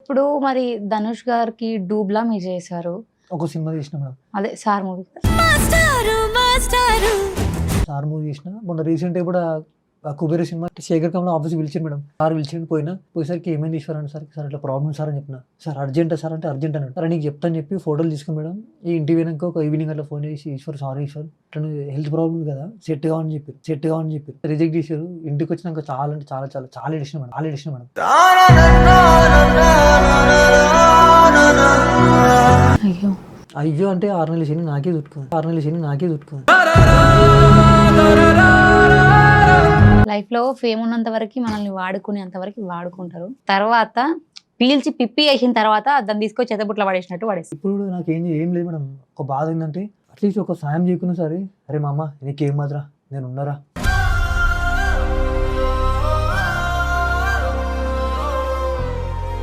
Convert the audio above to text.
ఇప్పుడు మరి ధనుష్ గారికి డూబ్లా మీరు చేశారు. ఒక సినిమా తీసిన మేడం, అదే సార్ మూవీ. సార్ మూవీ తీసిన. మొన్న రీసెంట్ కూడా ఆ కుబేర సినిమా శేఖర్ కమల ఆఫీస్ పిలిచింది మేడం. సార్ పిలిచింది, పోయేసరికి ఏమైంది ఈశ్వర్ అని సార్, సార్ ఇట్లా ప్రాబ్లం సార్ అని చెప్పిన. సార్ అర్జెంటా సార్ అంటే అర్జెంట్ అన్నాడు. సార్ నీకు చెప్తాను చెప్పి ఫోటోలు తీసుకుని మేడం ఈ ఇంటి వెనక ఒక ఈవినింగ్ అట్లా ఫోన్ చేసి, ఈశ్వర్ సారీ ఈశ్వర్ ఇట్లా హెల్త్ ప్రాబ్లం కదా, సెట్ కావని చెప్పి రిజెక్ట్ చేశారు. ఇంటికి వచ్చినాక చాలా అంటే చాలా ఎడిషన్ మేడం. అయ్యో అంటే 6 నెలల శని నాకే చుట్టుకుంది. లైఫ్ లో ఫేమ్ ఉన్నంత వరకు మనల్ని వాడుకునేంత వరకు వాడుకుంటారు. తర్వాత పీల్చి పిప్పి వేసిన తర్వాత దాన్ని తీసుకొచ్చి చెత్తబుట్ల పడేసినట్టు పడేసి. ఇప్పుడు నాకు ఏం లేదు మేడం. ఒక బాధ ఏంటంటే అట్లీస్ట్ ఒక సాయం చేయకున్నా సరే, అరే మామ నీకేం మాత్రం నేను ఉన్నారా.